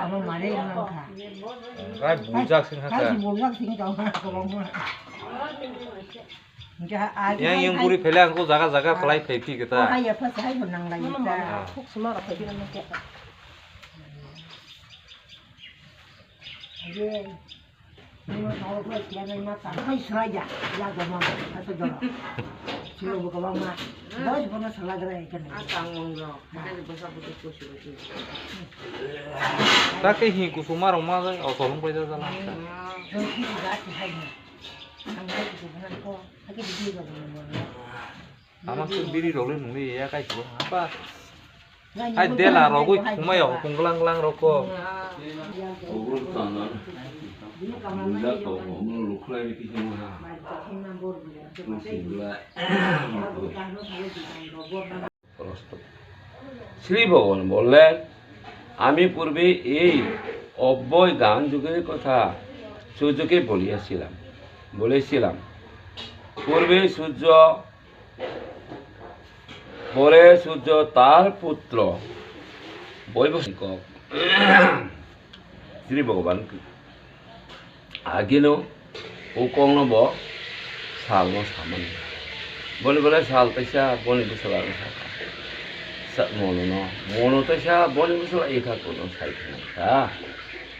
আমার মারে Rai bujak sing haka. bojak sing kau kolong Yang puri pele angko jaga pelai pepi kita. ya pas hai menang lagi Kok semua apa bilang kayak ini mah kalau gue tiada mata hai seraja ya gama atau jono silo buka mama bos pernah salah gerai kan Asang monggo. Kan bahasa putih kusu itu. Tak ke hi kusuma roma jai au solong pai jala. Rồi khi thì đã thì hay nhỉ thằng ấy thì cũng ăn co cái đi vào mình Amak tu biri role nungli ya kai tu apa? Hai dela rogo kumai au kunglang roko. Shri ভগবান বললেন আমি পূর্বে এই অব্যয় গান যুগের কথা সূর্যকে বলেছিলাম পূর্বে সূর্য পরে সূর্য তার পুত্র বৈবস্তিক শ্রী ভগবান আগিনো ও কংনব সালনো সামান বলে সাল তাইসা বনি বসলা মনো তাইসা বনি বসলা একা কোনো সাইখা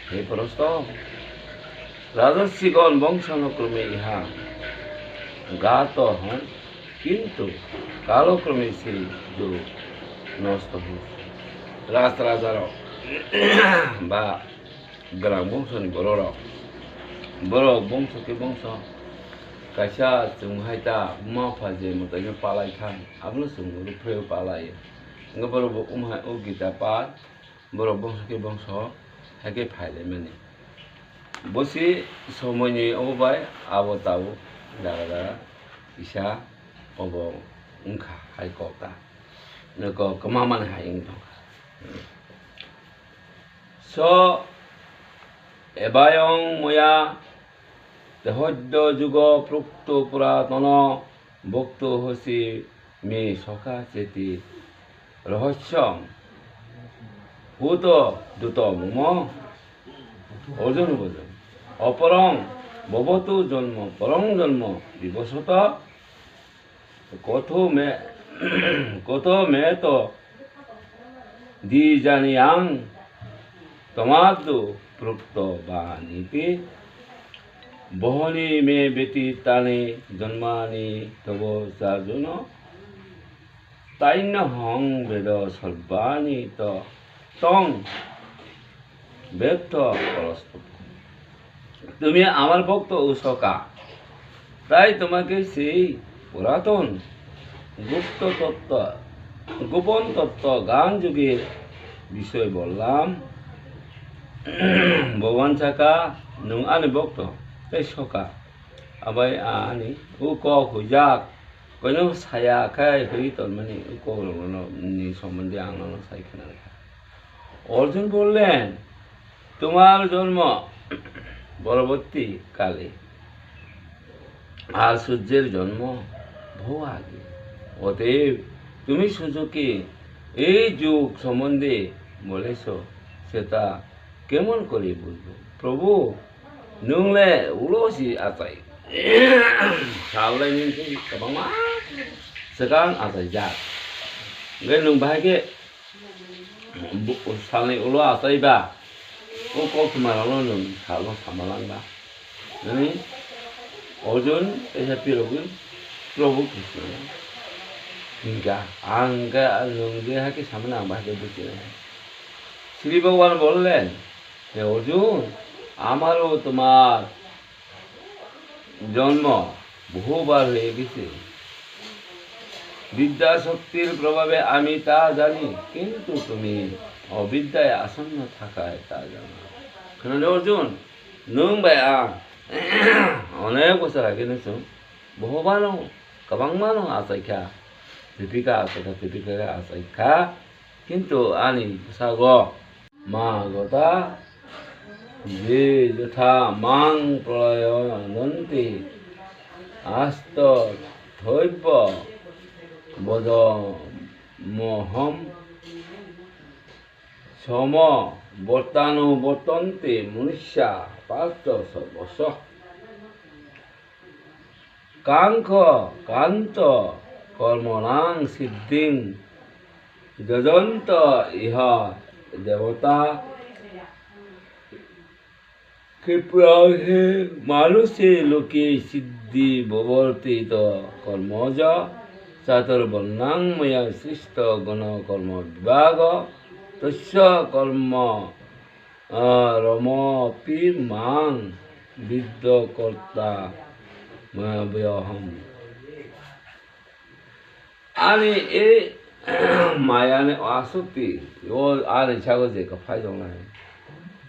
হে প্রস্ত রাজস্বীগণ বংশানুক্রমে ইহা গাত হন কিন্তু কালক্রমে সেই যুগ নষ্ট হয়েছে রাজার বা গ্রাম বংশনি বড় বংশকে বংশ কাইসা जोंहायता माफाजे मतायनो पालाय खान आबनो जों रुफ्रे पालाय इंग बरो उमहा ओ गीता पाठ बरो बंशके बंश हाके फायले माने बसि समयनि अबाय आबताव दागा इसा अब उंखा हायकता नको कमामान हायिं दं स एबायं मया দেহদ্য যুগ প্রক্ত পুরাতন ভক্ত হসি মে সখা চেতি রহস্যম ভূত দূত মম অর্জুন ভজন অপরং ভবতু জন্ম পরং জন্ম বিবশত কত মে তো দি জানিয়াং তমাদু প্রক্ত বাণীতি বহনি মে ব্যতীতানি জন্মানি তব চার্জুন তাইন্য হং বেদ সর্বাণি তং ব্যর্থ পরস্ত তুমি আমার ভক্ত উষকা তাই তোমাকে সেই পুরাতন গোপন তত্ত্ব গান যুগের বিষয় বললাম ভগবান চাকা নং আনি ভক্ত তাই সকা আবাই আনি উক হুজাক কইনো সায়া খাই হই তলমানি উক নি সম্বন্ধে আনন্দ সাইখানা অর্জুন বললেন তোমার জন্ম পরবর্তী কালে আর সূর্যের জন্ম বহু আগে অতএব তুমি সূর্যকে এই যুগ সম্বন্ধে বলেছ সেটা কেমন করে বুঝবো প্রভু নুংলে উলোসি আতাই সালাই নিনসি kabangma sekarang atai jak ngai nung bahage salai ulo atai ba o ko kumaralo nung salo samalang ba nani Arjun esa pirogun Prabhu Krishna hingga angga nung dia hake samana bahage buci Shri Bhagwan বললেন হে অর্জুন আমারও তোমার জন্ম বহুবার হয়ে গেছে বিদ্যা শক্তির প্রভাবে আমি তা জানি কিন্তু তুমি অবিদ্যায় আসন্ন থাকায় তা জানো কেন অর্জুন নং বায়া অনেক বছর আগে নেছো বহুবারও কবাংমানো আসাইখা দীপিকা আসাইখা কিন্তু আনি সাগ মা গতা যে যথা মাং প্রলয়নন্তি আস্ত ধৈব্য বদ মহম সম বর্তানুবর্তন্তে মনুষ্যা পার্থ সর্বস্ব কাঙ্খ কান্ত কর্মণাং সিদ্ধিং যজন্ত ইহ দেবতা ক্ষিপ্রহে মানুষে লোকে সিদ্ধি ববর্তিত কর্মজ চাতুর্বর্ণাং ময়া সৃষ্ট গণ কর্ম বিভাগ তস্য কর্ম রমপি মাং বিদ্য কর্তা ময়াবহম আনি এ মায়ানে আসক্তি ও আর ইচ্ছাগো যে ফাই দं না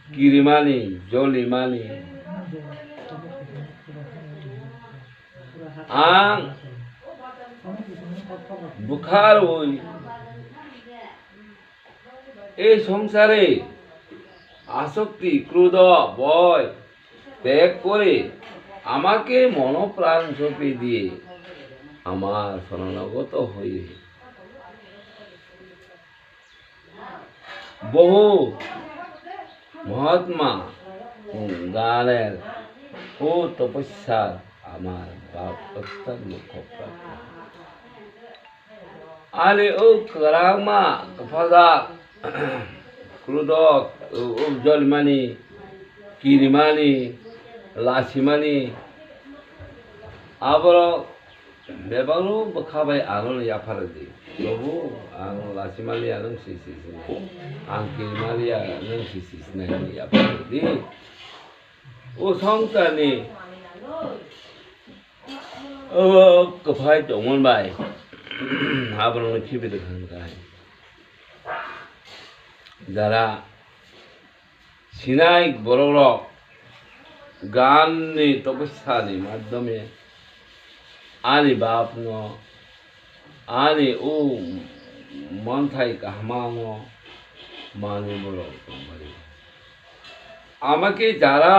কিরিমানি জলিমানি আং বুখার ওই এই সংসারে আসক্তি ক্রোধ ভয় ত্যাগ করে আমাকে মনপ্রাণ সঁপে দিয়ে আমার শরণাগত হয়ে বহু মহাত্মা গানের ও তপস্যার আমার বাপ অত্যন্ত মুখ্য প্রাপ্ত আলে ও করামা ফাদা ক্রোধক জলমানি কিরিমানি লাসিমানি আবার বেবানো বখাবাই আনন ইয়াফারদি প্রভু আং লাসিমালি আনন সিসিস আং কিরিমালি আনন সিসিস নাই ইয়াফারদি ও সংসারনি ও কফাই দंमोन बाय আবার খিবিতে খানকায় যারা সিনাই বড় গাননি তপস্যানি মাধ্যমে আনি বাপন আনি ও মনথাই কাহমাং মানি বড় আমাকে যারা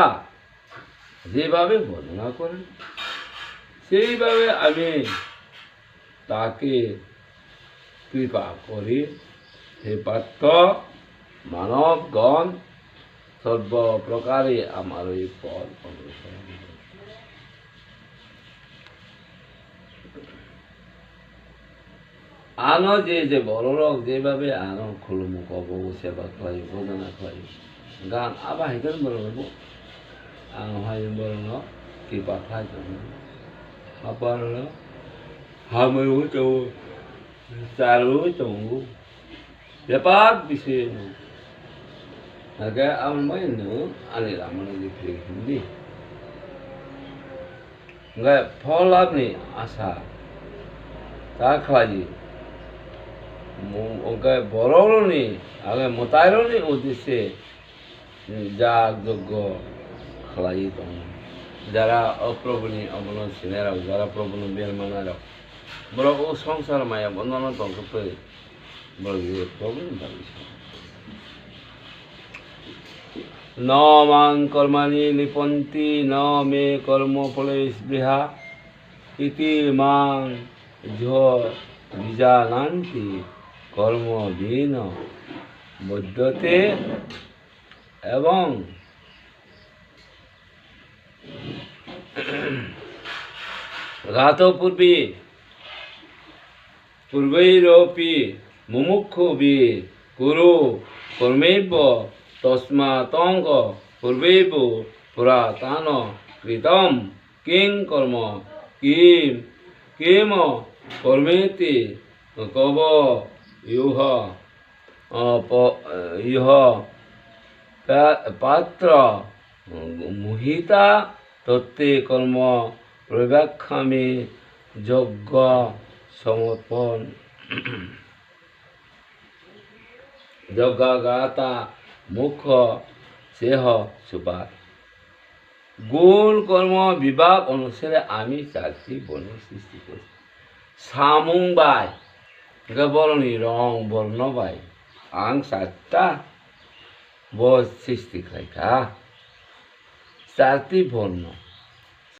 যেভাবে বর্ণনা করেন সেইভাবে আমি তাকে কৃপা করি হে পার্থ মানবগণ সর্বপ্রকারে আমার এই পথ অনুসরণ আনো যে বড় লোক যেভাবে আনো খুলমুখ বউ সেবা খাই ভোজনা খাই গান আবার হেঁটেন বড় নেব আং হাই বড় ন কৃপা খাই আবার হামু চৌ চারু চৌ ব্যাপার বিষয় agak amai nu ani ramai di hindi nggak follow ni asa tak lagi nggak borong ni agak mutairo ni udise jag jogo khalai tong jara aprobuni amno sinera jara aprobuni biar mana ro bro o sangsar maya bonono tong kepe bro ye problem bagus न मां कर्माणि लिपन्ति न मे कर्मफले स्पृहा इति मां जो विजानान्ति कर्मविहीन बद्धते एवं घातपूर्वी पूर्वैरपि मुमुक्षुभिः कुरु कर्मैव तस्मातंग पूर्वेव पुरातन कृतम किं कर्म किम कर्मेति कव युह पात्र मुहिता तत्ते कर्म प्रव्याख्यामि यज्ञ समर्पण यज्ञगाता মুখ সেহ সুপার গুণ কর্ম বিভাগ অনুসারে আমি চারটি বর্ণ সৃষ্টি করি সামুং বাই বরণী রং বর্ণ বাই আং সাতটা সৃষ্টি খাইকা চারটি বর্ণ